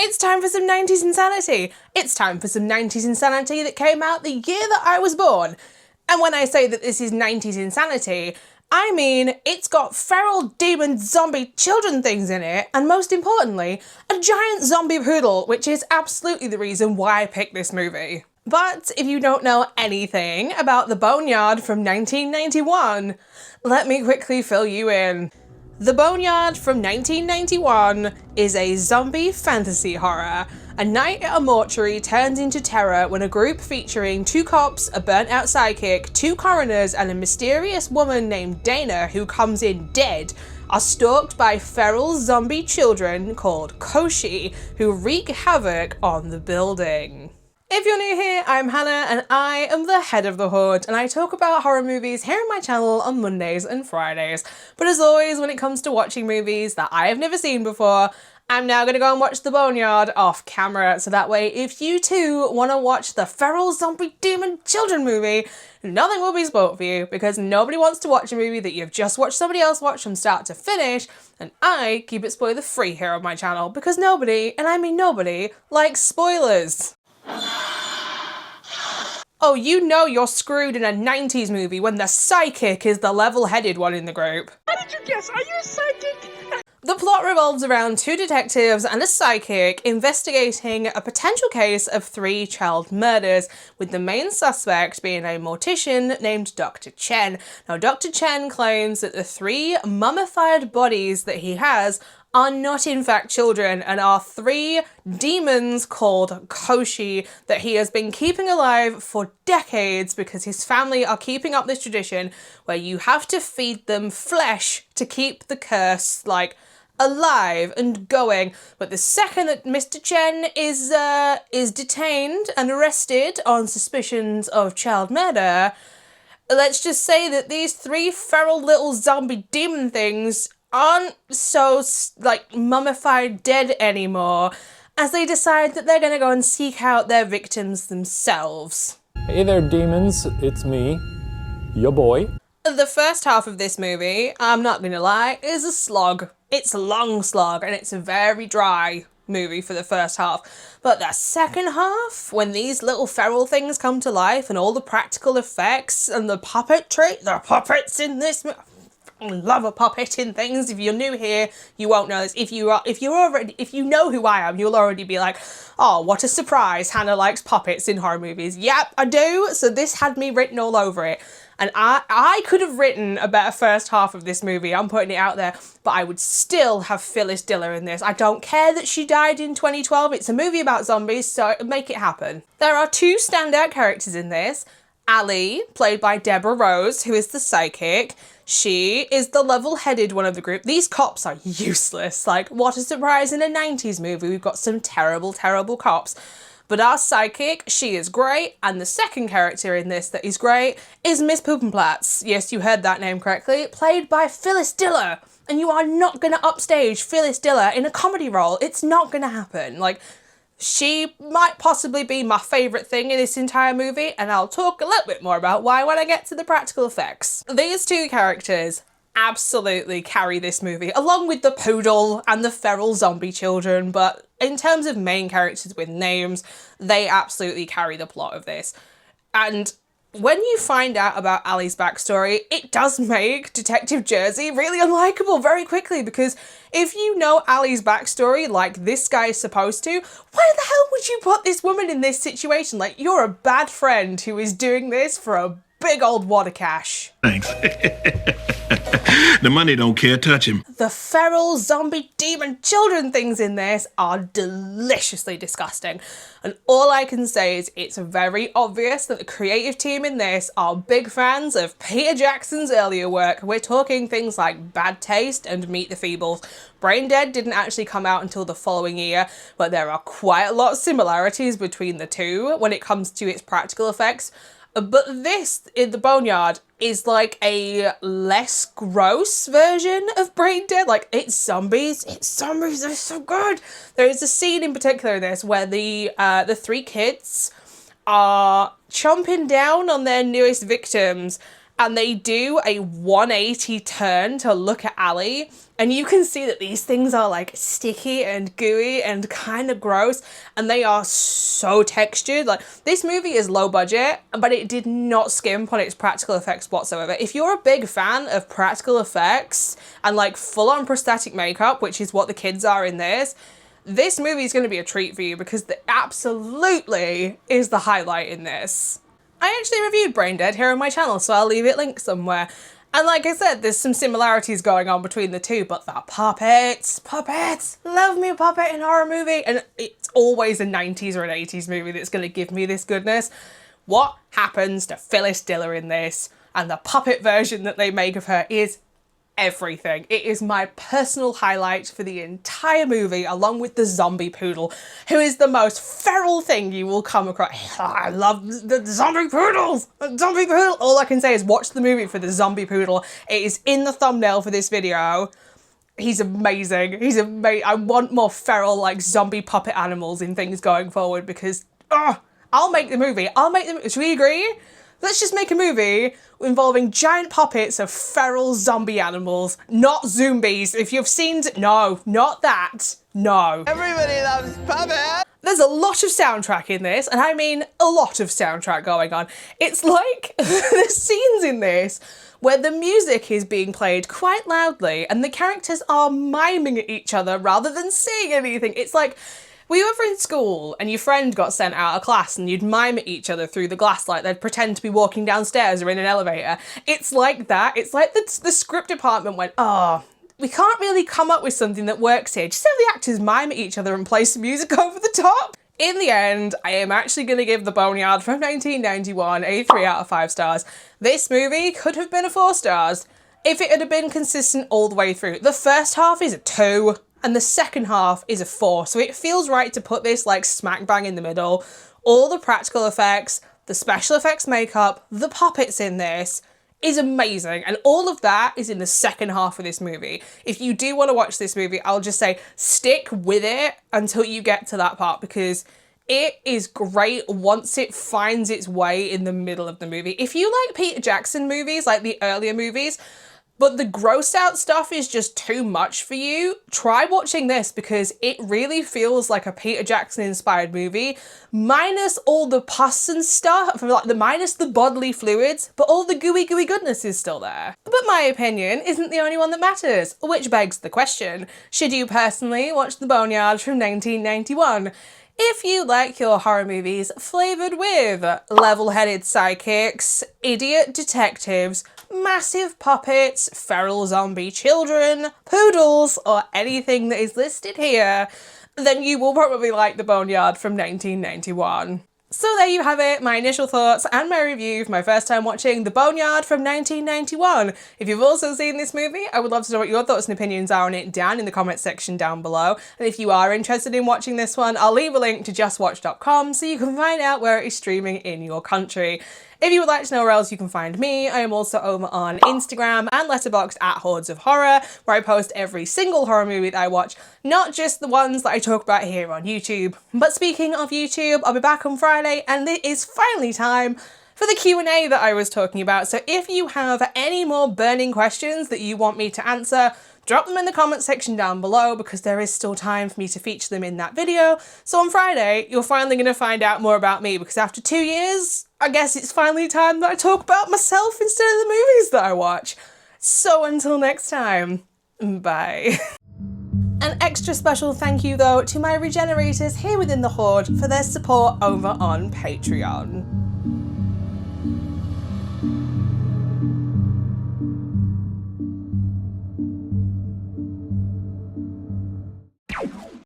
It's time for some 90s insanity. It's time for some 90s insanity that came out the year that I was born. And when I say that this is 90s insanity, I mean it's got feral demon zombie children things in it, and most importantly, a giant zombie poodle, which is absolutely the reason why I picked this movie. But if you don't know anything about the Boneyard from 1991, let me quickly fill you in. The Boneyard from 1991 is a zombie fantasy horror. A night at a mortuary turns into terror when a group featuring 2 cops, a burnt-out sidekick, 2 coroners, and a mysterious woman named Dana who comes in dead are stalked by feral zombie children called Koshi who wreak havoc on the building. If you're new here, I'm Hannah and I am the head of the Horde, and I talk about horror movies here on my channel on Mondays and Fridays. But as always, when it comes to watching movies that I have never seen before, I'm now going to go and watch The Boneyard off camera, so that way if you too want to watch the feral zombie demon children movie, nothing will be spoiled for you, because nobody wants to watch a movie that you've just watched somebody else watch from start to finish, and I keep it spoiler free here on my channel, because nobody, and I mean nobody, likes spoilers. Oh, you know you're screwed in a 90s movie when the psychic is the level-headed one in the group. How did you guess? Are you a psychic? The plot revolves around 2 detectives and a psychic investigating a potential case of 3 child murders, with the main suspect being a mortician named Dr. Chen. Now, Dr. Chen claims that the 3 mummified bodies that he has are not in fact children and are 3 demons called Koshi that he has been keeping alive for decades because his family are keeping up this tradition where you have to feed them flesh to keep the curse, like, alive and going. But the second that Mr. Chen is detained and arrested on suspicions of child murder, let's just say that these 3 feral little zombie demon things aren't so, like, mummified dead anymore, as they decide that they're gonna go and seek out their victims themselves. Hey there, demons. It's me, your boy. The first half of this movie, I'm not gonna lie, is a slog. It's a long slog, and it's a very dry movie for the first half. But the second half, when these little feral things come to life and all the practical effects and the puppetry, the puppets in this movie, I love a puppet in things. If you're new here, you won't know this. If you know who I am, you'll already be like, oh, what a surprise, Hannah likes puppets in horror movies. Yep, I do. So this had me written all over it. And I could have written a better first half of this movie, I'm putting it out there, but I would still have Phyllis Diller in this. I don't care that she died in 2012, it's a movie about zombies, so make it happen. There are 2 standout characters in this. Ali, played by Deborah Rose, who is the psychic. She is the level-headed one of the group. These cops are useless. Like, what a surprise in a 90s movie. We've got some terrible, terrible cops. But our psychic, she is great, and the second character in this that is great is Miss Poopenplatz. Yes, you heard that name correctly. Played by Phyllis Diller. And you are not going to upstage Phyllis Diller in a comedy role. It's not going to happen. Like, she might possibly be my favourite thing in this entire movie, and I'll talk a little bit more about why when I get to the practical effects. These 2 characters absolutely carry this movie, along with the poodle and the feral zombie children, but in terms of main characters with names, they absolutely carry the plot of this. And when you find out about Ali's backstory, it does make Detective Jersey really unlikable very quickly, because if you know Ali's backstory like this guy is supposed to, why the hell would you put this woman in this situation? Like, you're a bad friend who is doing this for a big old wad of cash. Thanks. The money don't care, touch him. The feral zombie demon children things in this are deliciously disgusting. And all I can say is it's very obvious that the creative team in this are big fans of Peter Jackson's earlier work. We're talking things like Bad Taste and Meet the Feebles. Brain Dead didn't actually come out until the following year, but there are quite a lot of similarities between the 2 when it comes to its practical effects. But this, in the Boneyard, is like a less gross version of Brain Dead. Like, it's zombies, they're so good. There is a scene in particular in this where the 3 kids are chomping down on their newest victims, and they do a 180 turn to look at Allie, and you can see that these things are like sticky and gooey and kind of gross, and they are so textured. Like, this movie is low budget, but it did not skimp on its practical effects whatsoever. If you're a big fan of practical effects and like full-on prosthetic makeup, which is what the kids are in this movie is going to be a treat for you, because it absolutely is the highlight in this. I actually reviewed Brain Dead here on my channel, so I'll leave it linked somewhere. And like I said, there's some similarities going on between the two, but the puppets, love me a puppet in a horror movie. And it's always a 90s or an 80s movie that's going to give me this goodness. What happens to Phyllis Diller in this? And the puppet version that they make of her is everything. It is my personal highlight for the entire movie, along with the zombie poodle, who is the most feral thing you will come across. I love the zombie poodles! Zombie poodle! All I can say is watch the movie for the zombie poodle. It is in the thumbnail for this video. He's amazing. He's amazing. I want more feral, like, zombie puppet animals in things going forward, because, I'll make the movie. Should we agree? Let's just make a movie involving giant puppets of feral zombie animals, not zombies. If you've seen... No, not that. No. Everybody loves puppets! There's a lot of soundtrack in this, and I mean a lot of soundtrack going on. It's like there's scenes in this where the music is being played quite loudly and the characters are miming at each other rather than saying anything. It's like... we were in school and your friend got sent out of class and you'd mime at each other through the glass like they'd pretend to be walking downstairs or in an elevator. It's like that. It's like the script department went, oh, we can't really come up with something that works here. Just have the actors mime at each other and play some music over the top. In the end, I am actually going to give The Boneyard from 1991 a 3 out of 5 stars. This movie could have been a 4 stars if it had been consistent all the way through. The first half is a 2. And the second half is a 4, so it feels right to put this like smack bang in the middle. All the practical effects, the special effects makeup, the puppets in this is amazing, and all of that is in the second half of this movie. If you do want to watch this movie, I'll just say stick with it until you get to that part, because it is great once it finds its way in the middle of the movie. If you like Peter Jackson movies, like the earlier movies, but the gross out stuff is just too much for you, try watching this, because it really feels like a Peter Jackson inspired movie, minus all the pus and stuff, like minus the bodily fluids, but all the gooey goodness is still there. But my opinion isn't the only one that matters, which begs the question, should you personally watch The Boneyard from 1991? If you like your horror movies flavoured with level-headed sidekicks, idiot detectives, massive puppets, feral zombie children, poodles, or anything that is listed here, then you will probably like The Boneyard from 1991. So there you have it, my initial thoughts and my review for my first time watching The Boneyard from 1991. If you've also seen this movie, I would love to know what your thoughts and opinions are on it down in the comments section down below. And if you are interested in watching this one, I'll leave a link to justwatch.com so you can find out where it is streaming in your country. If you would like to know where else you can find me, I am also over on Instagram and Letterboxd at HordesOfHorror, where I post every single horror movie that I watch, not just the ones that I talk about here on YouTube. But speaking of YouTube, I'll be back on Friday, and it is finally time for the Q&A that I was talking about. So if you have any more burning questions that you want me to answer, drop them in the comment section down below, because there is still time for me to feature them in that video. So on Friday, you're finally going to find out more about me, because after 2 years, I guess it's finally time that I talk about myself instead of the movies that I watch. So until next time, bye. An extra special thank you though to my regenerators here within the Horde for their support over on Patreon.